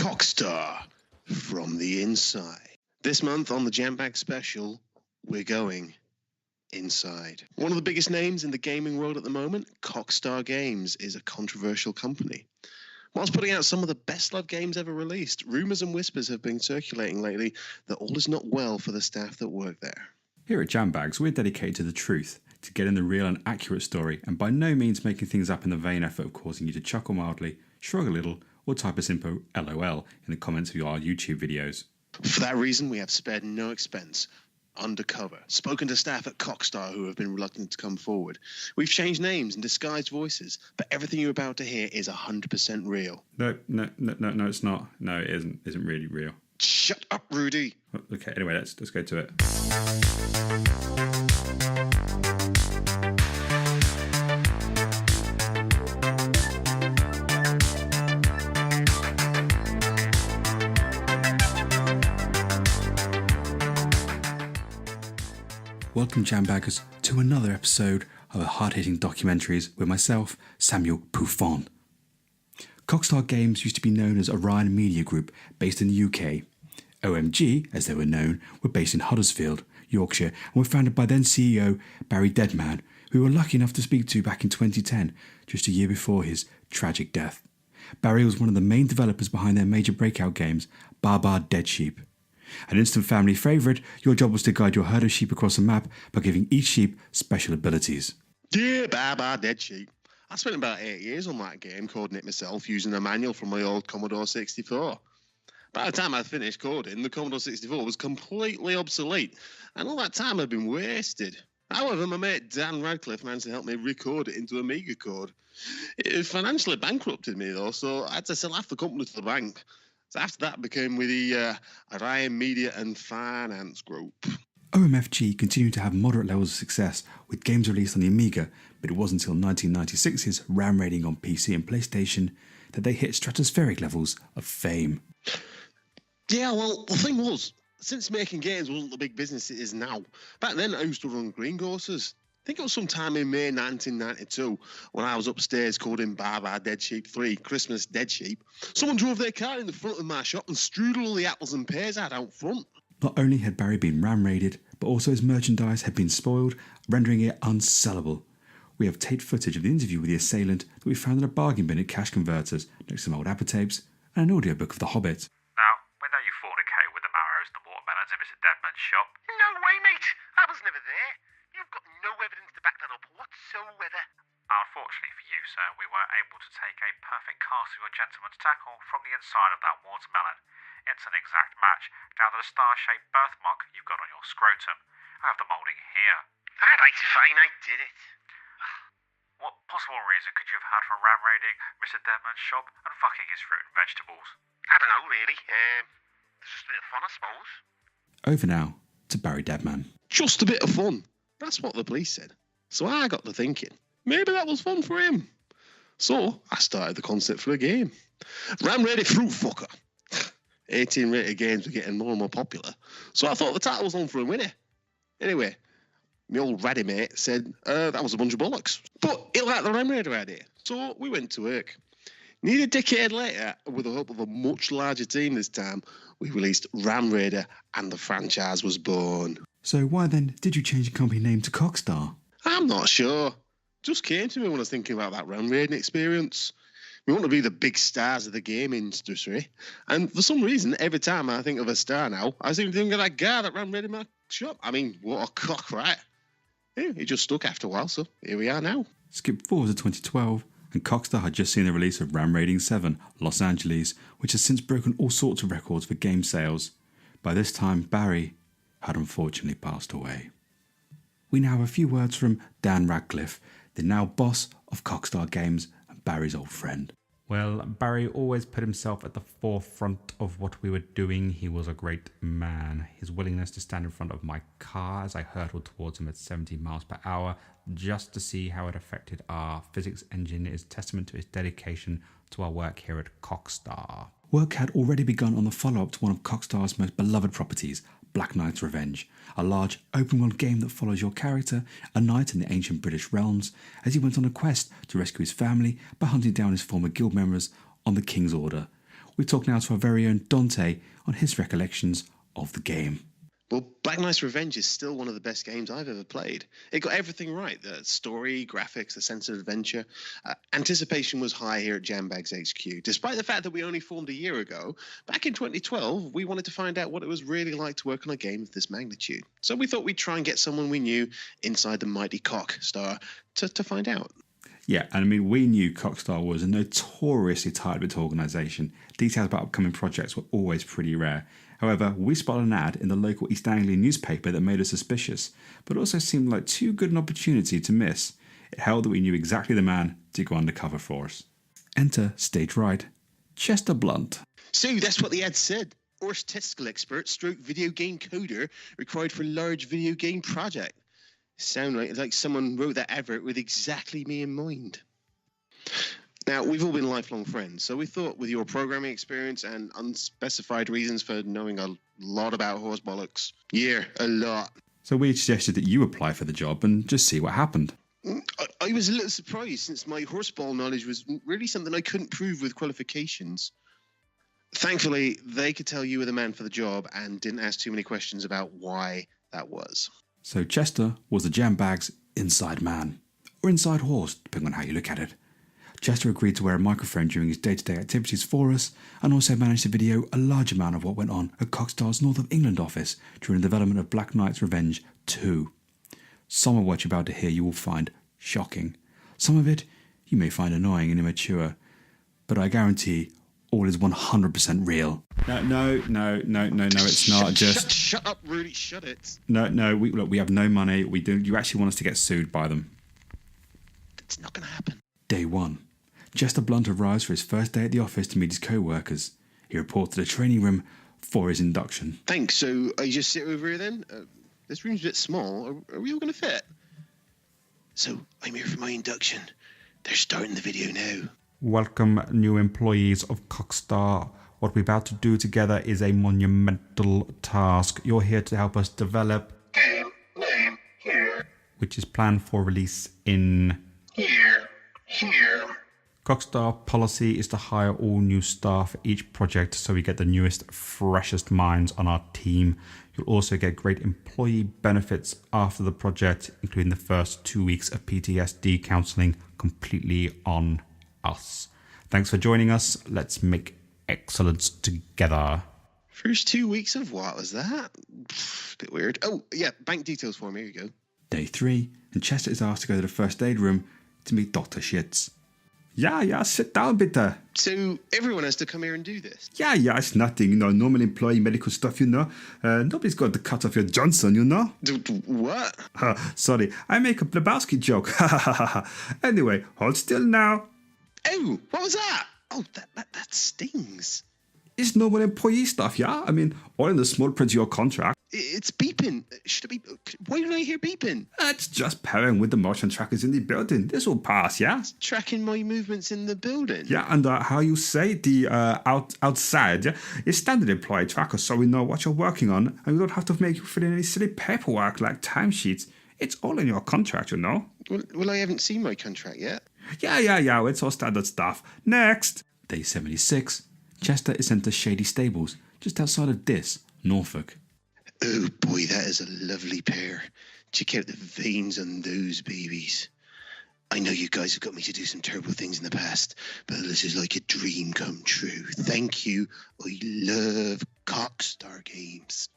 Cockstar from the inside. This month on the Jambags special, we're going inside. One of the biggest names in the gaming world at the moment, Cockstar Games, is a controversial company. Whilst putting out some of the best-loved games ever released, rumours and whispers have been circulating lately that all is not well for the staff that work there. Here at Jambags, we're dedicated to the truth, to getting the real and accurate story, and by no means making things up in the vain effort of causing you to chuckle mildly, shrug a little, or type a simple LOL in the comments of our YouTube videos. For that reason, we have spared no expense. Undercover, spoken to staff at Cockstar who have been reluctant to come forward. We've changed names and disguised voices, but everything you're about to hear is 100% real. No, it's not. No, it isn't really real. Shut up, Rudy. Okay, anyway, let's go to it. Welcome, Jambaggers, to another episode of hard-hitting documentaries with myself, Samuel Pouffon. Cockstar Games used to be known as Orion Media Group, based in the UK. OMG, as they were known, were based in Huddersfield, Yorkshire, and were founded by then CEO Barry Deadman, who we were lucky enough to speak to back in 2010, just a year before his tragic death. Barry was one of the main developers behind their major breakout games, Bar Dead Sheep. An instant family favourite, your job was to guide your herd of sheep across a map by giving each sheep special abilities. Yeah, Bar Dead Sheep. I spent about 8 years on that game, coding it myself using a manual from my old Commodore 64. By the time I finished coding, the Commodore 64 was completely obsolete, and all that time had been wasted. However, my mate Dan Radcliffe managed to help me recode it into Amiga code. It financially bankrupted me though, so I had to sell half the company to the bank. So after that, I became with the Orion Media and Finance Group. OMFG continued to have moderate levels of success with games released on the Amiga, but it wasn't until 1996's RAM rating on PC and PlayStation that they hit stratospheric levels of fame. Yeah, well, the thing was, since making games wasn't the big business it is now, back then I used to run greengrocers. I think it was sometime in May 1992 when I was upstairs coding Bar Dead Sheep 3, Christmas Dead Sheep. Someone drove their car in the front of my shop and strewed all the apples and pears I had out front. Not only had Barry been ram-raided, but also his merchandise had been spoiled, rendering it unsellable. We have taped footage of the interview with the assailant that we found in a bargain bin at Cash Converters, next to some old tapes and an audiobook of The Hobbit. Now, when don't you fornicate with the marrows and the watermelons in Mr. Deadman's shop? No way, mate. I was never there. You've got no evidence to back that up whatsoever. Unfortunately for you, sir, we weren't able to take a perfect cast of your gentleman's tackle from the inside of that watermelon. It's an exact match down to the star-shaped birthmark you've got on your scrotum. I have the moulding here. All right, fine, I did it. What possible reason could you have had for ram raiding Mr. Deadman's shop and fucking his fruit and vegetables? I don't know, really. It's just a bit of fun, I suppose. Over now to Barry Deadman. Just a bit of fun. That's what the police said. So I got to thinking, maybe that was fun for him. So I started the concept for a game. Ram Raided Fruit Fucker. 18 rated games were getting more and more popular. So I thought the title was on for a winner. Anyway, my old ratty mate said that was a bunch of bollocks. But he liked the Ram Raider idea. So we went to work. Nearly a decade later, with the help of a much larger team this time, we released Ram Raider and the franchise was born. So why then did you change your company name to Cockstar? I'm not sure. Just came to me when I was thinking about that Ram Raiding experience. We want to be the big stars of the game industry. And for some reason, every time I think of a star now, I seem to think of that guy that Ram Raided my shop. I mean, what a cock, right? Yeah, it just stuck after a while, so here we are now. Skip forward to 2012, and Cockstar had just seen the release of Ram Raiding 7, Los Angeles, which has since broken all sorts of records for game sales. By this time, Barry had unfortunately passed away. We now have a few words from Dan Radcliffe, the now boss of Cockstar Games and Barry's old friend. Well, Barry always put himself at the forefront of what we were doing. He was a great man. His willingness to stand in front of my car as I hurtled towards him at 70 miles per hour just to see how it affected our physics engine is testament to his dedication to our work here at Cockstar. Work had already begun on the follow-up to one of Cockstar's most beloved properties, Black Knight's Revenge, a large open-world game that follows your character, a knight in the ancient British realms, as he went on a quest to rescue his family by hunting down his former guild members on the King's Order. we talk now to our very own Dante on his recollections of the game. Well, Black Knight's Revenge is still one of the best games I've ever played. It got everything right. The story, graphics, the sense of adventure. Anticipation was high here at Jambags HQ. Despite the fact that we only formed a year ago, back in 2012, we wanted to find out what it was really like to work on a game of this magnitude. So we thought we'd try and get someone we knew inside the mighty Cockstar to find out. Yeah, and I mean, we knew Cockstar was a notoriously tightlipped organisation. Details about upcoming projects were always pretty rare. However, we spotted an ad in the local East Anglia newspaper that made us suspicious, but also seemed like too good an opportunity to miss. It held that we knew exactly the man to go undercover for us. Enter stage right, Chester Blunt. So that's what the ad said. Horse testicle expert stroke video game coder required for large video game project. Sound like someone wrote that advert with exactly me in mind. Now, we've all been lifelong friends, so we thought with your programming experience and unspecified reasons for knowing a lot about horse bollocks, yeah, a lot. So we suggested that you apply for the job and just see what happened. I was a little surprised since my horseball knowledge was really something I couldn't prove with qualifications. Thankfully, they could tell you were the man for the job and didn't ask too many questions about why that was. So Chester was the Jambags inside man, or inside horse, depending on how you look at it. Chester agreed to wear a microphone during his day-to-day activities for us, and also managed to video a large amount of what went on at Cockstar's North of England office during the development of Black Knight's Revenge 2. Some of what you're about to hear you will find shocking. Some of it you may find annoying and immature, but I guarantee all is 100% real. No, it's not. Shut up, Rudy, shut it. No, we have no money. You actually want us to get sued by them. That's not going to happen. Day 1. Chester Blunt arrives for his first day at the office to meet his co-workers. He reports to the training room for his induction. Thanks, so I just sit over here then? This room's a bit small. Are we all going to fit? So, I'm here for my induction. They're starting the video now. Welcome, new employees of Cockstar. What we're about to do together is a monumental task. You're here to help us develop Game name here. which is planned for release in Here. Cockstar policy is to hire all new staff for each project so we get the newest, freshest minds on our team. You'll also get great employee benefits after the project, including the first 2 weeks of PTSD counselling completely on us. Thanks for joining us. Let's make excellence together. First 2 weeks of what was that? Bit weird. Oh, yeah, bank details for me. Here you go. Day 3, and Chester is asked to go to the first aid room to meet Dr. Shits. Yeah, sit down, bitte. So everyone has to come here and do this? Yeah, it's nothing, normal employee medical stuff, nobody's got to cut off your Johnson, What? Sorry, I make a Blabowski joke. Anyway, hold still now. Oh, what was that? Oh, that stings. It's normal employee stuff, yeah? I mean, all in the small print of your contract. It's beeping. Should it be? Why did I hear beeping? It's just pairing with the motion trackers in the building. This will pass, yeah? It's tracking my movements in the building. Yeah, and how you say the outside, yeah? It's standard employee tracker so we know what you're working on and we don't have to make you fill in any silly paperwork like timesheets. It's all in your contract, Well, I haven't seen my contract yet. Yeah, it's all standard stuff. Next. Day 76, Chester is sent to Shady Stables, just outside of Diss, Norfolk. Oh boy, that is a lovely pair. Check out the veins on those babies. I know you guys have got me to do some terrible things in the past, but this is like a dream come true. Thank you. I love Cockstar Games.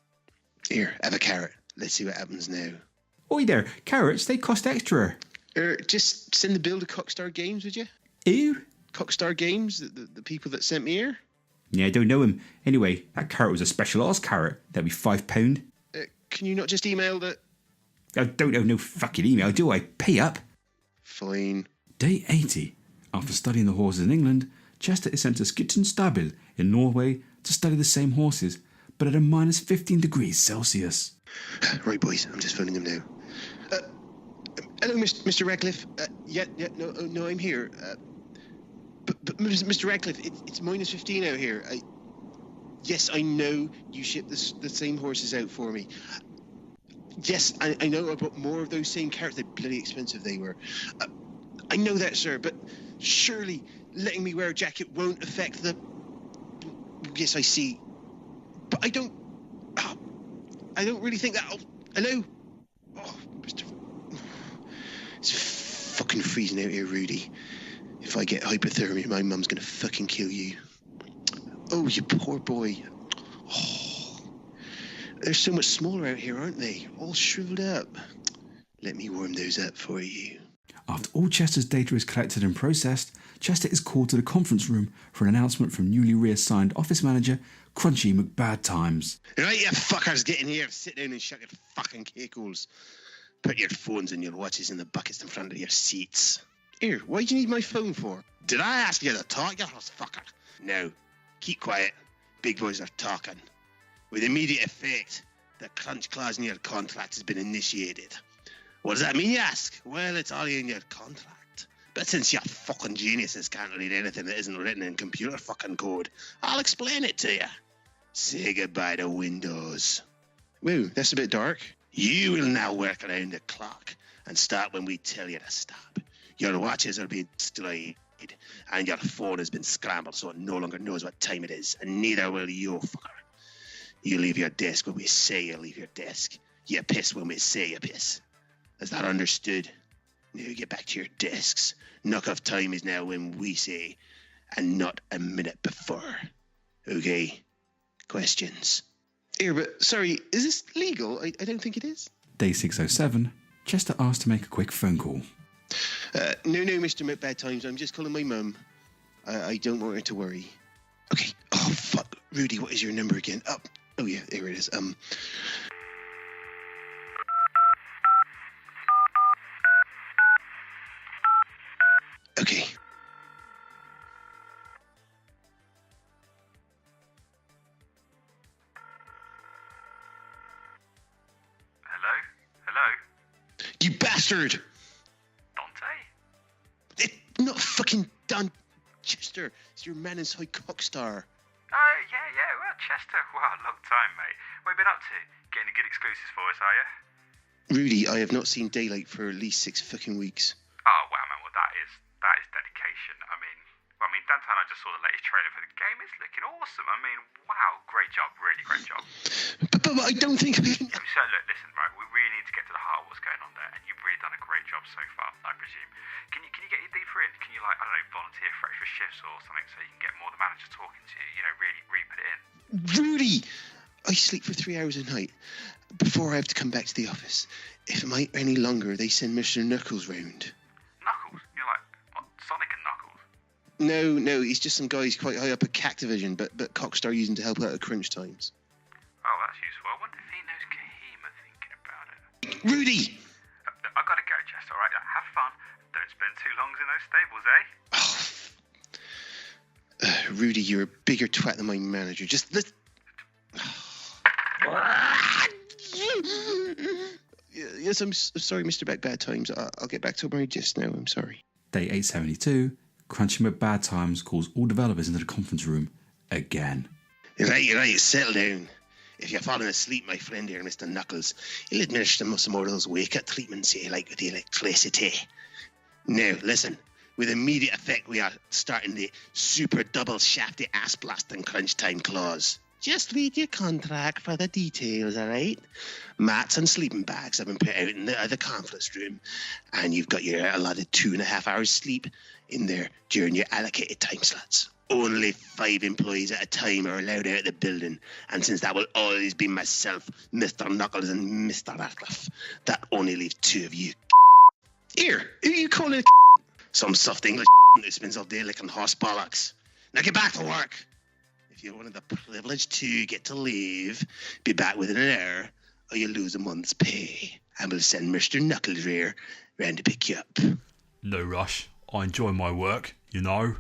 Here, have a carrot. Let's see what happens now. Oi there, carrots, they cost extra. Just send the bill to Cockstar Games, would you? Ew. Cockstar Games, the people that sent me here? Yeah, I don't know him. Anyway, that carrot was a special Oz carrot. That'd be £5. Can you not just email the... I don't have no fucking email, do I? Pay up. Fine. Day 80. After studying the horses in England, Chester is sent to Skitton Stabil in Norway to study the same horses, but at a minus 15 degrees Celsius. Right, boys, I'm just phoning them now. Hello, Mr. Radcliffe. No, I'm here. But Mr. Radcliffe, it's minus 15 out here. Yes, I know you shipped the same horses out for me. Yes, I know I bought more of those same carrots. They're bloody expensive they were. I know that, sir, but surely letting me wear a jacket won't affect the... Yes, I see. But I don't really think that... Oh, hello? Oh, Mr... It's fucking freezing out here, Rudy. If I get hypothermia, my mum's gonna fucking kill you. Oh, you poor boy. Oh, they're so much smaller out here, aren't they? All shriveled up. Let me warm those up for you. After all Chester's data is collected and processed, Chester is called to the conference room for an announcement from newly reassigned office manager, Crunchy McBadtimes. Right, you fuckers, get in here, sit down and shut your fucking cake holes. Put your phones and your watches in the buckets in front of your seats. Here, what do you need my phone for? Did I ask you to talk, you horse fucker? No, keep quiet. Big boys are talking. With immediate effect, the crunch clause in your contract has been initiated. What does that mean, you ask? Well, it's all in your contract. But since you fucking geniuses can't read anything that isn't written in computer fucking code, I'll explain it to you. Say goodbye to Windows. Whoa, that's a bit dark. You will now work around the clock and start when we tell you to stop. Your watches are being destroyed and your phone has been scrambled so it no longer knows what time it is, and neither will you, fucker. You leave your desk when we say you leave your desk. You piss when we say you piss. Is that understood? Now get back to your desks. Knock-off time is now when we say, and not a minute before. Okay? Questions? Here, but sorry, is this legal? I don't think it is. Day 607, Chester asked to make a quick phone call. No, Mr. McBadtimes, I'm just calling my mum. I don't want her to worry. Okay. Oh, fuck. Rudy, what is your number again? Oh yeah, there it is. Okay. Hello? You bastard! Dante? It's not fucking Dante. Chester, it's your man inside Cockstar. Oh, yeah, well, Chester, wow, long time, mate. What have you been up to? Getting any good exclusives for us, are you? Rudy, I have not seen daylight for at least 6 fucking weeks. Oh, wow, man, well, that is dedication. I mean, Dante and I just saw the latest trailer for the game. It's looking awesome. I mean, wow, great job, really great job. But I don't think I can... So, look, listen, right, we really need to get to the heart of what's going on there, and you've really done a great job so far, I presume. Can you get your deeper in? Can you, like, I don't know, volunteer for extra shifts or something so you can get more of the manager talking to you, you know, really put it in? Rudy! I sleep for 3 hours a night before I have to come back to the office. If it might any longer, they send Mr. Knuckles round. Knuckles? You're like, what, Sonic and Knuckles? No, he's just some guy who's quite high up at Cactivision, but Cockstar using to help out at crunch times. Oh, that's useful. I wonder if he knows Kahima thinking about it. Rudy! I gotta go, Jess, alright? Have fun. Don't spend too long in those stables, eh? Rudy, you're a bigger twat than my manager. Just let... Yes, I'm sorry, Mr. McBadtimes. I'll get back to my just now. I'm sorry. Day 872, Crunchy McBadtimes calls all developers into the conference room again. Right, settle down. If you're falling asleep, my friend here, Mr. Knuckles, he'll administer some more of those wake-up treatments you like with the electricity. Now, listen. With immediate effect, we are starting the super double shafty ass blasting crunch time clause. Just read your contract for the details, all right? Mats and sleeping bags have been put out in the other conference room, and you've got your allotted 2.5 hours sleep in there during your allocated time slots. Only 5 employees at a time are allowed out of the building, and since that will always be myself, Mr. Knuckles, and Mr. Radcliffe, that only leaves 2 of you. Here, who are you calling some soft English who spends all day licking horse bollocks? Now get back to work. If you're one of the privileged to get to leave, be back within an hour, or you lose a month's pay. And we'll send Mr. Knuckles here round to pick you up. No rush. I enjoy my work, you know.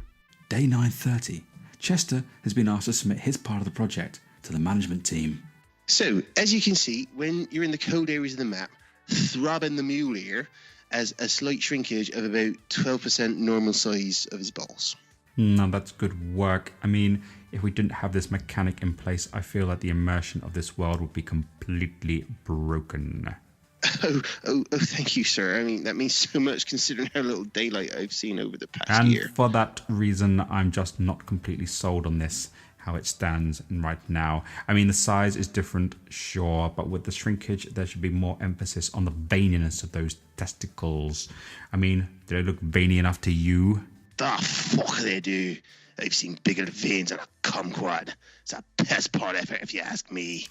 Day 930, Chester has been asked to submit his part of the project to the management team. So, as you can see, when you're in the cold areas of the map, Throbbing the Mule here has a slight shrinkage of about 12% normal size of his balls. No, that's good work. I mean, if we didn't have this mechanic in place, I feel like the immersion of this world would be completely broken. Oh, thank you, sir. I mean, that means so much considering how little daylight I've seen over the past year. And for that reason, I'm just not completely sold on this. how it stands right now. I mean, the size is different, sure, but with the shrinkage, there should be more emphasis on the veininess of those testicles. I mean, do they look veiny enough to you? The fuck they do. I've seen bigger veins on a kumquat. It's a piss pot effort if you ask me.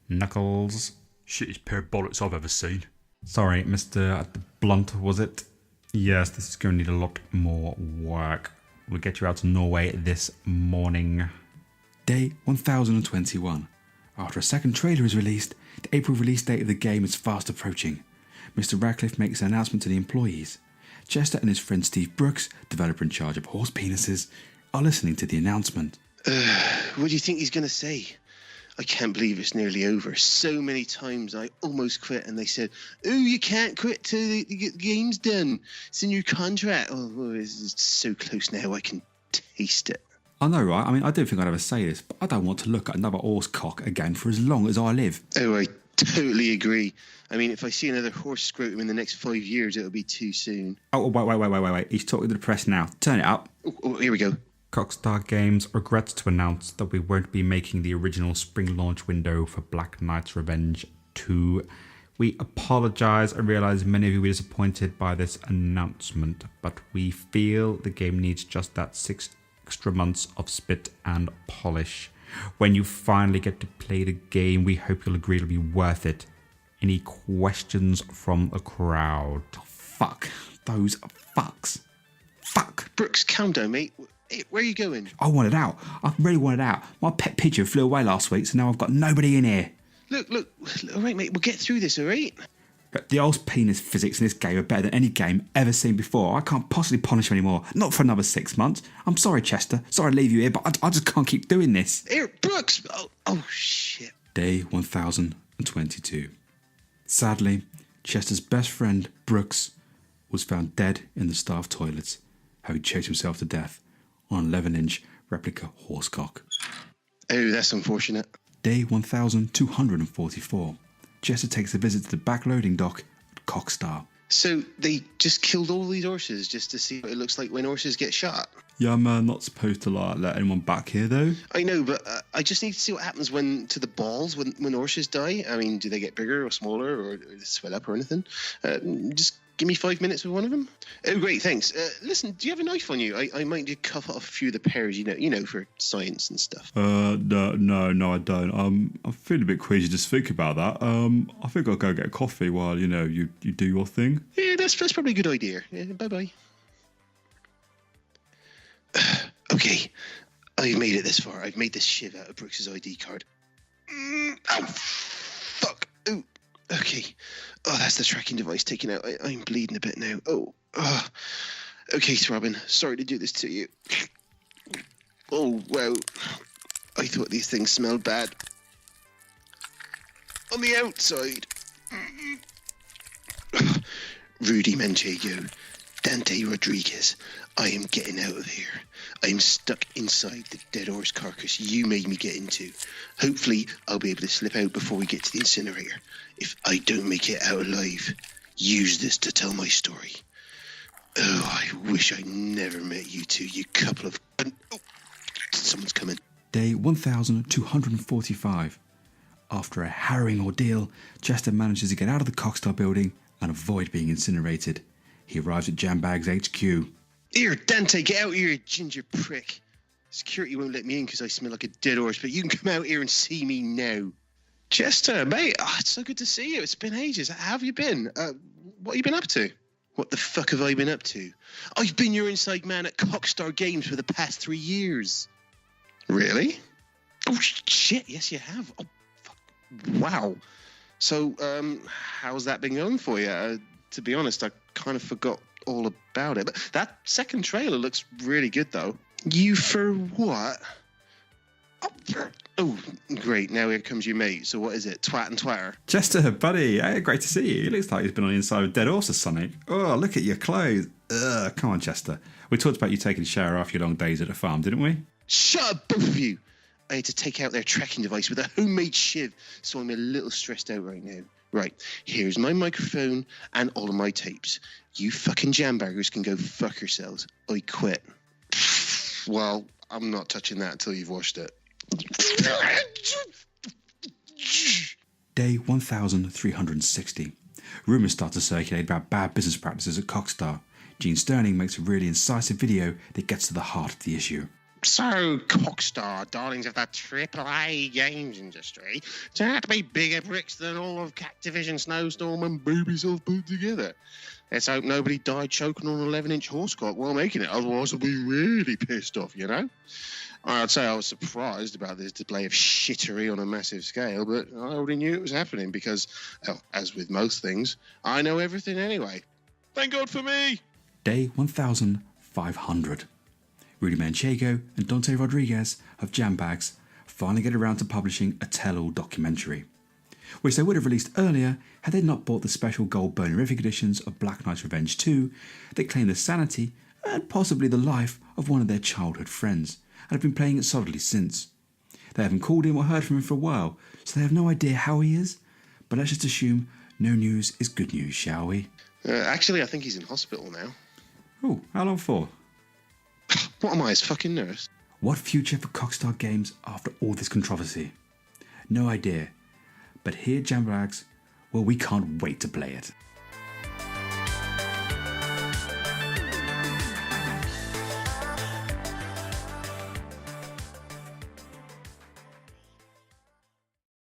Knuckles. Shittest pair of bollocks I've ever seen. Sorry, Mr. Blunt, was it? Yes, this is going to need a lot more work. We'll get you out to Norway this morning. Day 1021. After a second trailer is released, the April release date of the game is fast approaching. Mr. Radcliffe makes an announcement to the employees. Chester and his friend Steve Brooks, developer in charge of horse penises, are listening to the announcement. What do you think he's going to say? I can't believe it's nearly over. So many times I almost quit and they said, oh, you can't quit till the game's done. It's in your contract. Oh, it's so close now I can taste it. I know, right? I mean, I don't think I'd ever say this, but I don't want to look at another horse cock again for as long as I live. Oh, I totally agree. I mean, if I see another horse scrotum in the next 5 years, it'll be too soon. Oh, wait. He's talking to the press now. Turn it up. Oh, here we go. Cockstar Games regrets to announce that we won't be making the original spring launch window for Black Knight's Revenge 2. We apologise and realise many of you were disappointed by this announcement, but we feel the game needs just that 6 extra months of spit and polish. When you finally get to play the game, we hope you'll agree it'll be worth it. Any questions from the crowd? Fuck. Those fucks. Fuck. Brooks, calm down, mate. Hey, where are you going? I want it out. I really want it out. My pet pigeon flew away last week, so now I've got nobody in here. Look. All right, mate, we'll get through this, all right? But the old penis physics in this game are better than any game ever seen before. I can't possibly punish you anymore. Not for another 6 months. I'm sorry, Chester. Sorry to leave you here, but I just can't keep doing this. Here, Brooks! Oh, shit. Day 1022. Sadly, Chester's best friend, Brooks, was found dead in the staff toilets, having choked himself to death on an 11-inch replica horsecock. Oh, that's unfortunate. Day 1244. Chester takes a visit to the backloading dock at Cockstar. So they just killed all these horses just to see what it looks like when horses get shot? Yeah, man, not supposed to let anyone back here, though. I know, but I just need to see what happens to the balls when horses die. I mean, do they get bigger or smaller or do they swell up or anything? Just give me 5 minutes with one of them. Oh, great, thanks. Listen, do you have a knife on you? I might just cut off a few of the pairs, you know, for science and stuff. No, I don't. I'm feeling a bit queasy just thinking about that. I think I'll go get a coffee while, you do your thing. Yeah, that's probably a good idea. Yeah, bye-bye. Okay, I've made it this far. I've made this shiv out of Brooks's ID card. Oh, fuck. Oh, okay. Oh, that's the tracking device taken out. I'm bleeding a bit now. Oh. Okay, Robin. Sorry to do this to you. Oh, wow. I thought these things smelled bad. On the outside. Rudy Manchego. Dante Rodriguez. I am getting out of here. I am stuck inside the dead horse carcass you made me get into. Hopefully, I'll be able to slip out before we get to the incinerator. If I don't make it out alive, use this to tell my story. Oh, I wish I never met you two, you couple of... Oh, someone's coming. Day 1245. After a harrowing ordeal, Chester manages to get out of the Cockstar building and avoid being incinerated. He arrives at Jambags HQ. Here, Dante, get out here, you ginger prick. Security won't let me in because I smell like a dead horse, but you can come out here and see me now. Chester, mate, it's so good to see you. It's been ages. How have you been? What have you been up to? What the fuck have I been up to? I've been your inside man at Cockstar Games for the past 3 years. Really? Oh, shit, yes you have. Oh, fuck. Wow. So, how's that been going for you? To be honest, I kind of forgot all about it. But that second trailer looks really good, though. You for what? Oh, great. Now here comes your mate. So what is it? Twat and twatter? Chester, buddy. Hey, great to see you. It looks like he's been on the inside of dead horses, Sonny. Oh, look at your clothes. Ugh, come on, Chester. We talked about you taking a shower after your long days at the farm, didn't we? Shut up, both of you. I had to take out their tracking device with a homemade shiv, so I'm a little stressed out right now. Right, here's my microphone and all of my tapes. You fucking jambaggers can go fuck yourselves. I quit. Well, I'm not touching that until you've washed it. Day 1360. Rumours start to circulate about bad business practices at Cockstar. Gene Sterling makes a really incisive video that gets to the heart of the issue. So, Cockstar, darlings of the AAA games industry, turn out to be bigger bricks than all of Activision, Snowstorm and Ubisoft put together. Let's hope nobody died choking on an 11-inch horsecock while making it, otherwise I'll be really pissed off, you know? I'd say I was surprised about this display of shittery on a massive scale, but I already knew it was happening because, well, as with most things, I know everything anyway. Thank God for me! Day 1500. Rudy Manchego and Dante Rodriguez of Jambags finally get around to publishing a tell-all documentary, which they would have released earlier had they not bought the special gold bonerific editions of Black Knight's Revenge 2 that claim the sanity and possibly the life of one of their childhood friends, and have been playing it solidly since. They haven't called him or heard from him for a while, so they have no idea how he is, but let's just assume no news is good news, shall we? Actually, I think he's in hospital now. Oh, how long for? What am I, his fucking nurse? What future for Cockstar Games after all this controversy? No idea. But here at Jambags, well, we can't wait to play it.